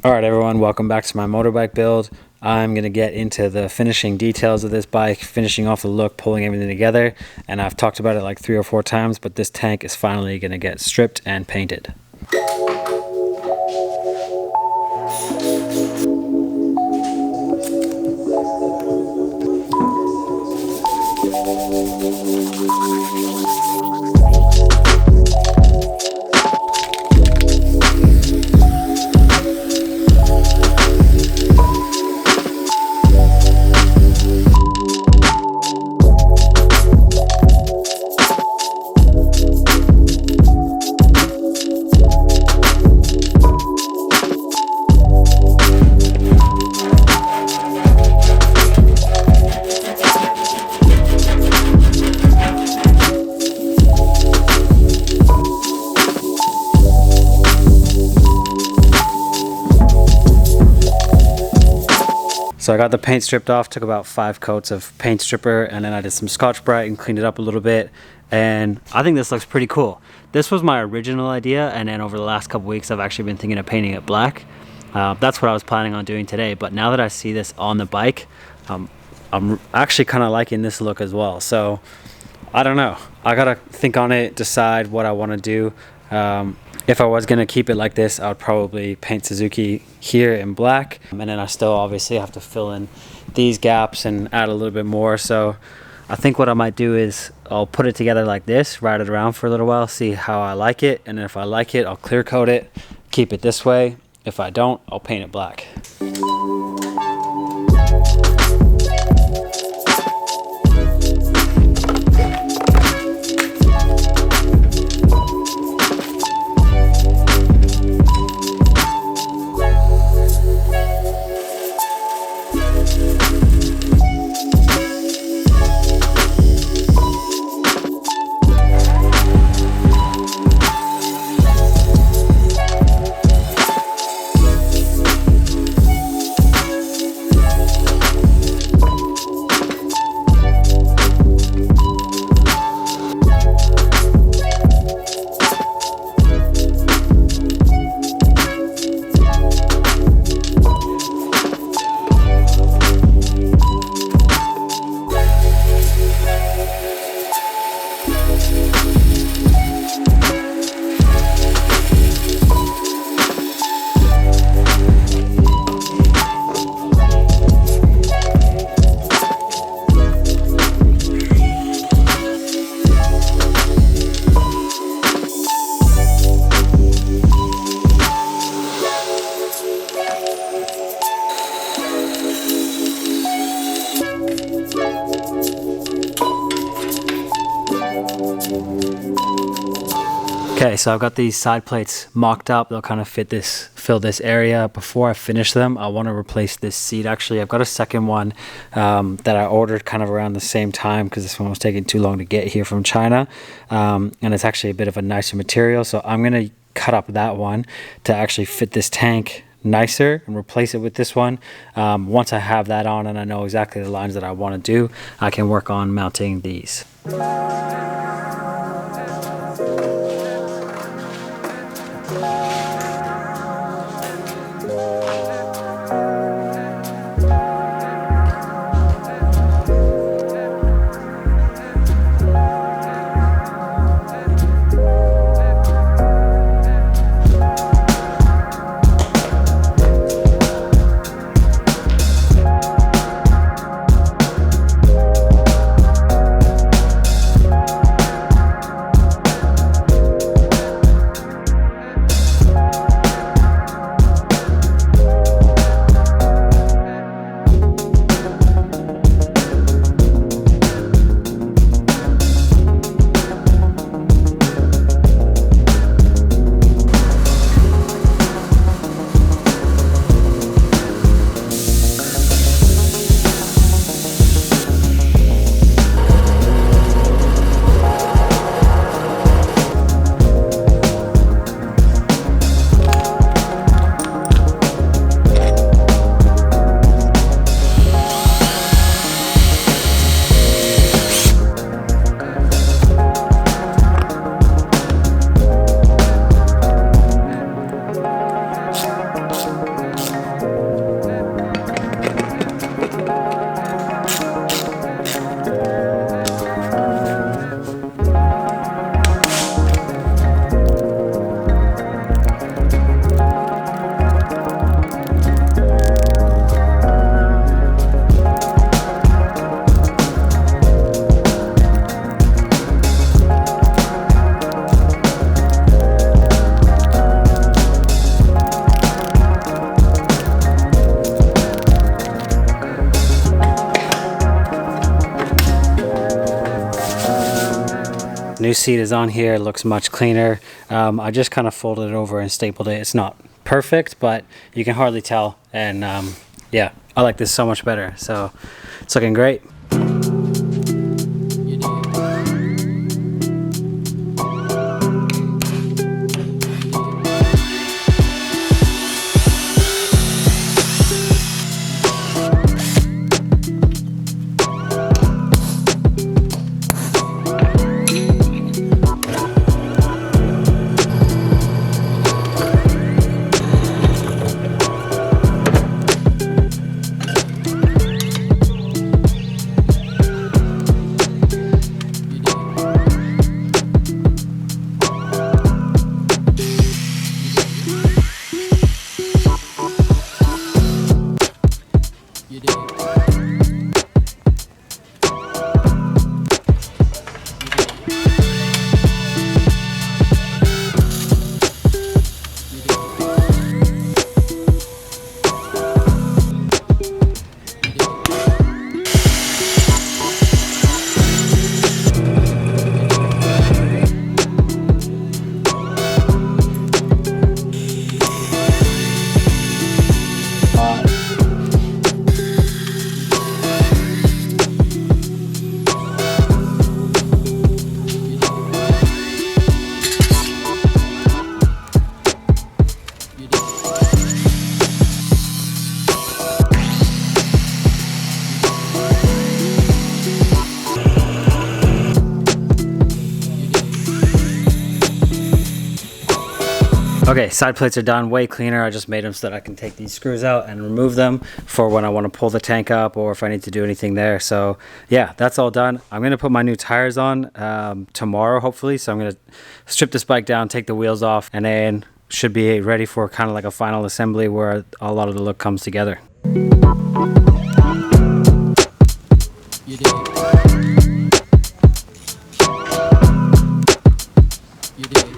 Alright everyone, welcome back to my motorbike build. I'm going to get into the finishing details of this bike, finishing off the look, pulling everything together, and I've talked about it like 3 or 4 times, but this tank is finally going to get stripped and painted. So I got the paint stripped off, took about 5 coats of paint stripper, and then I did some Scotch-Brite and cleaned it up a little bit, and I think this looks pretty cool. This was my original idea, and then over the last couple weeks I've actually been thinking of painting it black. That's what I was planning on doing today, but now that I see this on the bike, I'm actually kind of liking this look as well. So I don't know, I gotta think on it, decide what I want to do. If I was going to keep it like this, I would probably paint Suzuki here in black, and then I still obviously have to fill in these gaps and add a little bit more. So I think what I might do is I'll put it together like this, ride it around for a little while, see how I like it, and then if I like it, I'll clear coat it, keep it this way. If I don't, I'll paint it black. Okay, so I've got these side plates mocked up. They'll kind of fill this area. Before I finish them, I want to replace this seat. Actually, I've got a second one that I ordered kind of around the same time because this one was taking too long to get here from China. And it's actually a bit of a nicer material. So I'm going to cut up that one to actually fit this tank nicer and replace it with this one. Once I have that on and I know exactly the lines that I want to do, I can work on mounting these. new seat is on here. It looks much cleaner. I just kind of folded it over and stapled it. It's not perfect, but you can hardly tell. And yeah, I like this so much better. So it's looking great. Okay, side plates are done, way cleaner. I just made them so that I can take these screws out and remove them for when I want to pull the tank up or if I need to do anything there. So yeah, that's all done. I'm going to put my new tires on tomorrow, hopefully. So I'm going to strip this bike down, take the wheels off, and then should be ready for kind of like a final assembly where a lot of the look comes together. You did. You did.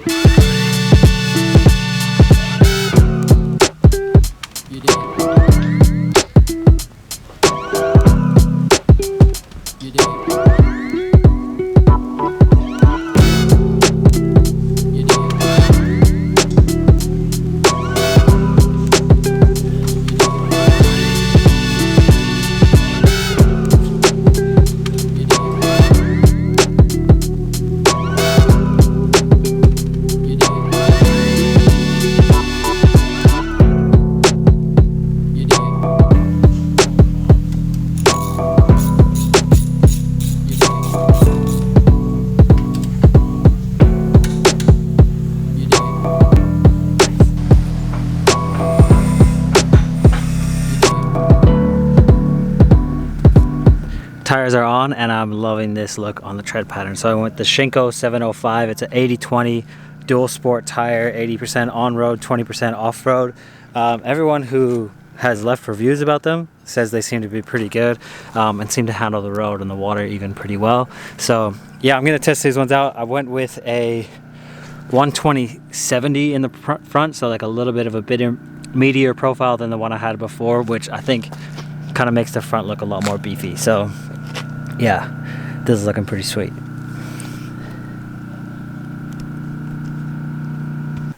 Tires are on and I'm loving this look on the tread pattern. So I went with the Shinko 705. It's an 80/20 dual sport tire, 80% on-road, 20% off-road. Everyone who has left reviews about them says they seem to be pretty good and seem to handle the road and the water even pretty well. So yeah, I'm gonna test these ones out. I went with a 120/70 in the front, so like a little bit of a meatier profile than the one I had before, which I think kind of makes the front look a lot more beefy. So yeah, this is looking pretty sweet.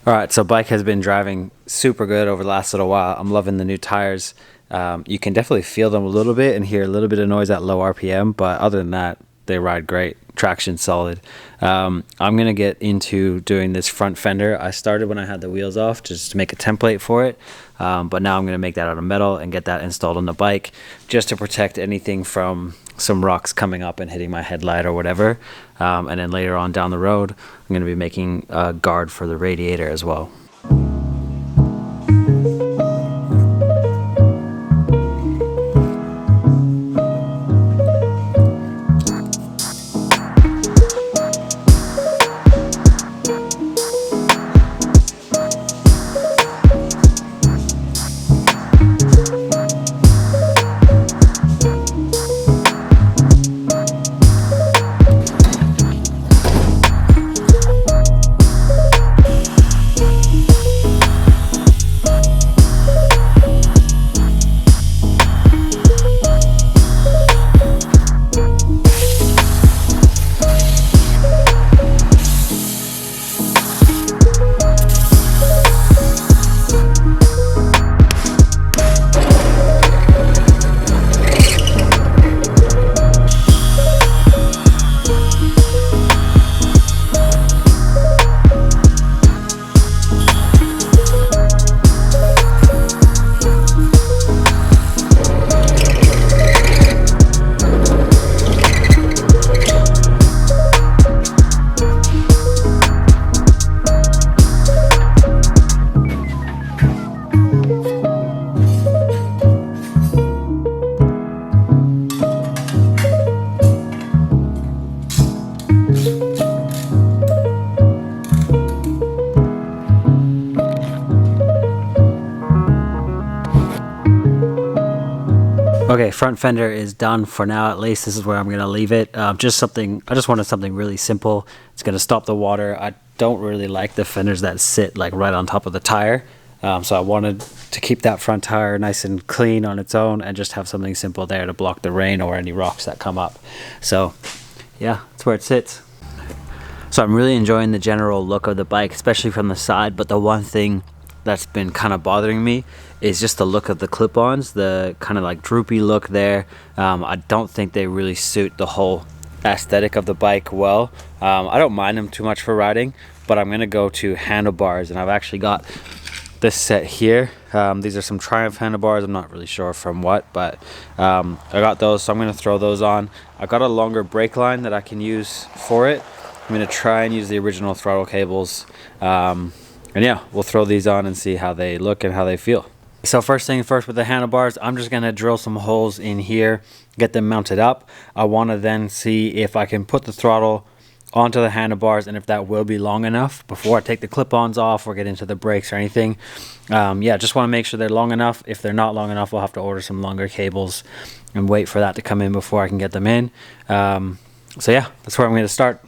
All right, so bike has been driving super good over the last little while. I'm loving the new tires. You can definitely feel them a little bit and hear a little bit of noise at low RPM, but other than that, they ride great. Traction solid. I'm gonna get into doing this front fender. I started when I had the wheels off just to make a template for it, but now I'm gonna make that out of metal and get that installed on the bike just to protect anything from some rocks coming up and hitting my headlight or whatever. And then later on down the road, I'm gonna be making a guard for the radiator as well. Okay, front fender is done for now. At least this is where I'm gonna leave it. I just wanted something really simple. It's gonna stop the water. I don't really like the fenders that sit like right on top of the tire. So I wanted to keep that front tire nice and clean on its own and just have something simple there to block the rain or any rocks that come up. So yeah, that's where it sits. So I'm really enjoying the general look of the bike, especially from the side, but the one thing that's been kind of bothering me is just the look of the clip-ons, the kind of like droopy look there. I don't think they really suit the whole aesthetic of the bike well. I don't mind them too much for riding, but I'm gonna go to handlebars, and I've actually got this set here. These are some Triumph handlebars. I'm not really sure from what, but I got those, so I'm gonna throw those on. I've got a longer brake line that I can use for it. I'm gonna try and use the original throttle cables. And yeah, we'll throw these on and see how they look and how they feel. So first thing first with the handlebars, I'm just gonna drill some holes in here, get them mounted up. I wanna then see if I can put the throttle onto the handlebars and if that will be long enough before I take the clip-ons off or get into the brakes or anything. Yeah, just wanna make sure they're long enough. If they're not long enough, we'll have to order some longer cables and wait for that to come in before I can get them in. So yeah, that's where I'm gonna start.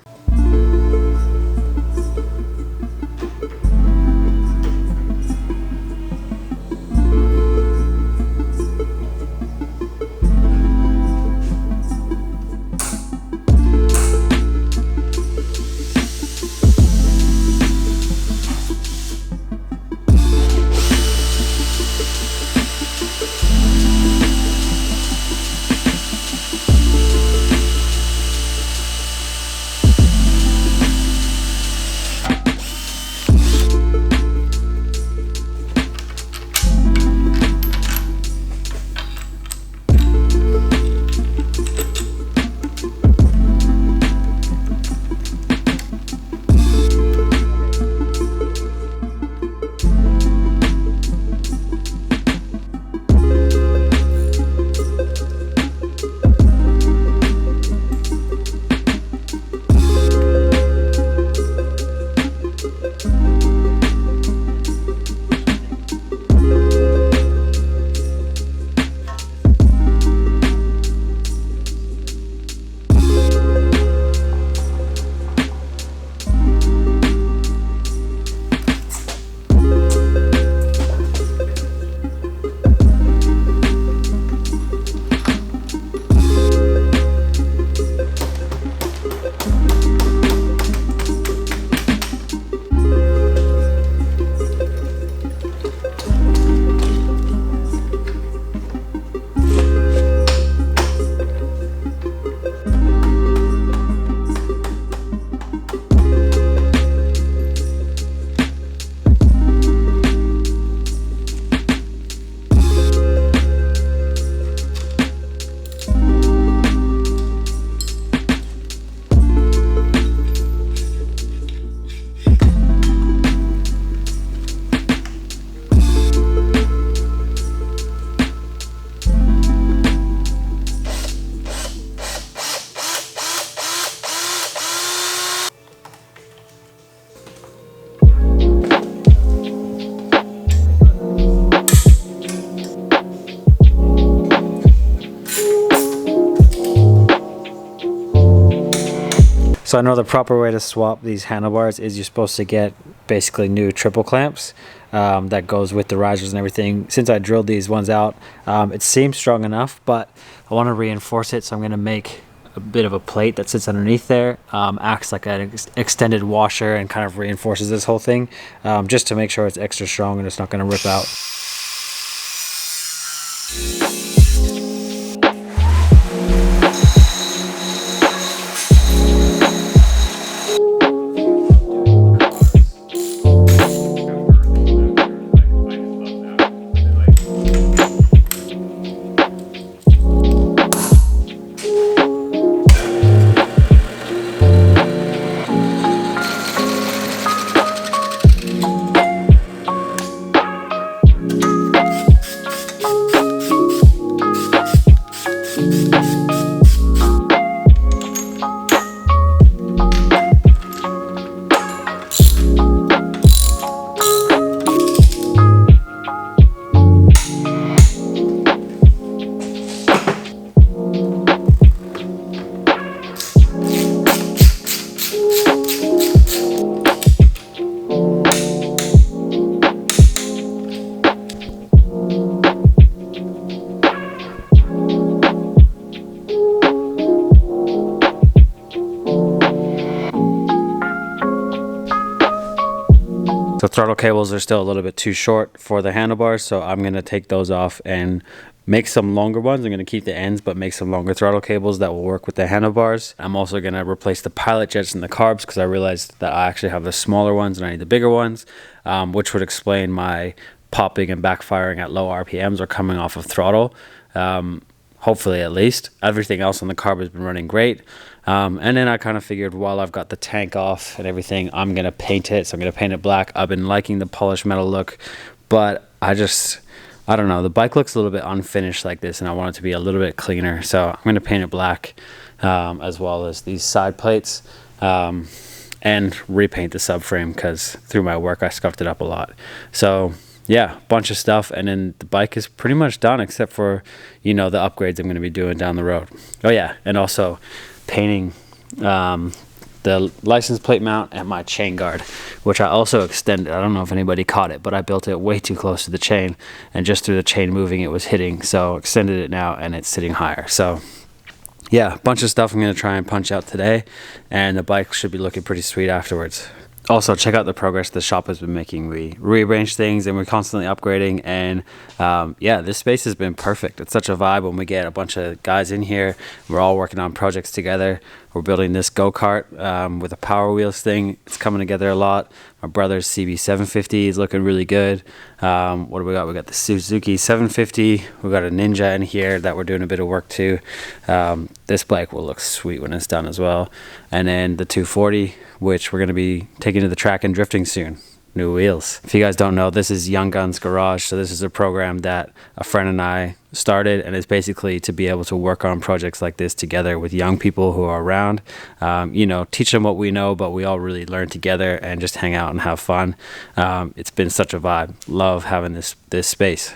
So I know the proper way to swap these handlebars is you're supposed to get basically new triple clamps that goes with the risers and everything. Since I drilled these ones out, it seems strong enough, but I want to reinforce it, so I'm going to make a bit of a plate that sits underneath there, acts like an extended washer and kind of reinforces this whole thing, just to make sure it's extra strong and it's not going to rip out. The throttle cables are still a little bit too short for the handlebars, so I'm going to take those off and make some longer ones. I'm going to keep the ends, but make some longer throttle cables that will work with the handlebars. I'm also going to replace the pilot jets and the carbs because I realized that I actually have the smaller ones and I need the bigger ones, which would explain my popping and backfiring at low RPMs or coming off of throttle. Hopefully, at least. Everything else on the carb has been running great. And then I kind of figured while I've got the tank off and everything, I'm going to paint it. So I'm going to paint it black. I've been liking the polished metal look, but I don't know. The bike looks a little bit unfinished like this, and I want it to be a little bit cleaner. So I'm going to paint it black, as well as these side plates, and repaint the subframe because through my work I scuffed it up a lot. So yeah, bunch of stuff, and then the bike is pretty much done except for, the upgrades I'm going to be doing down the road. Oh yeah, and also painting the license plate mount and my chain guard, which I also extended. I don't know if anybody caught it, but I built it way too close to the chain, and just through the chain moving it was hitting, so extended it now and it's sitting higher. So yeah, a bunch of stuff I'm going to try and punch out today, and the bike should be looking pretty sweet afterwards. Also, check out the progress the shop has been making. We rearrange things and we're constantly upgrading, and yeah, this space has been perfect. It's such a vibe when we get a bunch of guys in here. We're all working on projects together. We're building this go-kart with a Power Wheels thing. It's coming together a lot. My brother's CB750 is looking really good. What do we got? We got the Suzuki 750. We got a Ninja in here that we're doing a bit of work to. This bike will look sweet when it's done as well. And then the 240, which we're going to be taking to the track and drifting soon. New wheels. If you guys don't know, this is Young Guns Garage. So this is a program that a friend and I started, and it's basically to be able to work on projects like this together with young people who are around. Teach them what we know, but we all really learn together and just hang out and have fun. It's been such a vibe. Love having this space.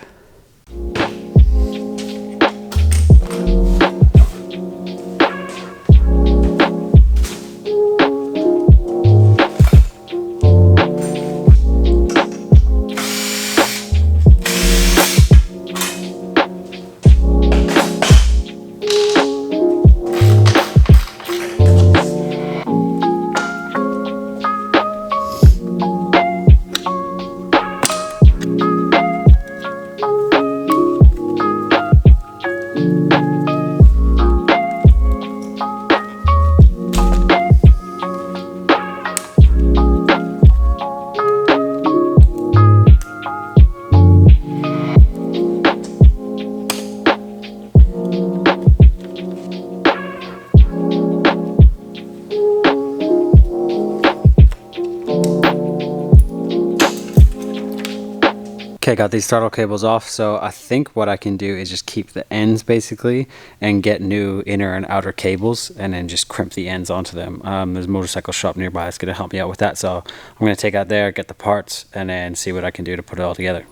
Okay, got these throttle cables off, so I think what I can do is just keep the ends basically and get new inner and outer cables and then just crimp the ends onto them. There's a motorcycle shop nearby that's going to help me out with that, so I'm going to take out there, get the parts, and then see what I can do to put it all together.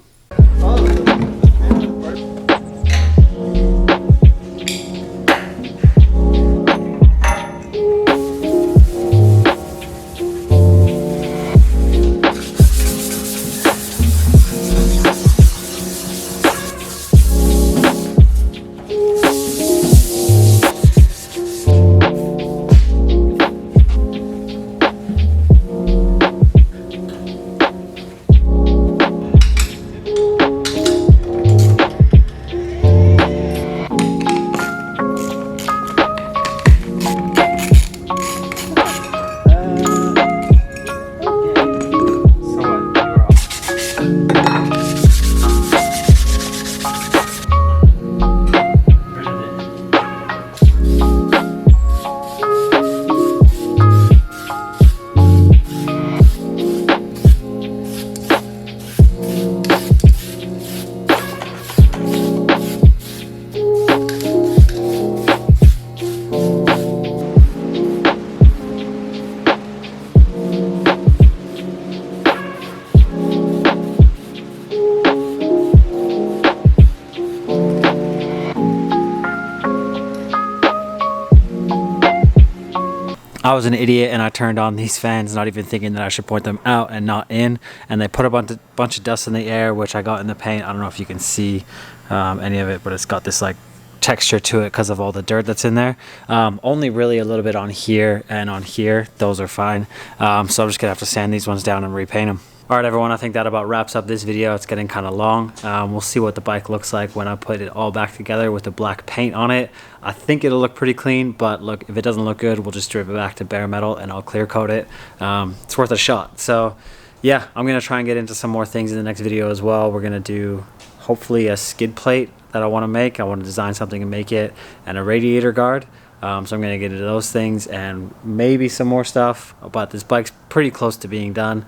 I was an idiot and I turned on these fans not even thinking that I should point them out and not in, and they put a bunch of dust in the air, which I got in the paint. I don't know if you can see any of it, but it's got this like texture to it because of all the dirt that's in there. Only really a little bit on here and on here. Those are fine. So I'm just gonna have to sand these ones down and repaint them. All right, everyone, I think that about wraps up this video. It's getting kind of long. We'll see what the bike looks like when I put it all back together with the black paint on it. I think it'll look pretty clean, but look, if it doesn't look good, we'll just strip it back to bare metal and I'll clear coat it. It's worth a shot. So yeah, I'm gonna try and get into some more things in the next video as well. We're gonna do hopefully a skid plate that I want to make. I want to design something and make it, and a radiator guard. So I'm going to get into those things and maybe some more stuff, but this bike's pretty close to being done.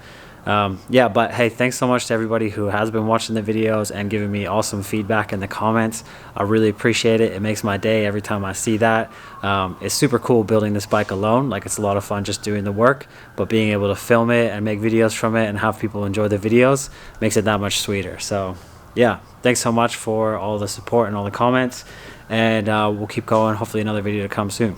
Yeah, but hey, thanks so much to everybody who has been watching the videos and giving me awesome feedback in the comments. I really appreciate it. It makes my day every time I see that. It's super cool building this bike alone. Like, it's a lot of fun just doing the work, but being able to film it and make videos from it and have people enjoy the videos makes it that much sweeter. So yeah, thanks so much for all the support and all the comments, and we'll keep going. Hopefully another video to come soon.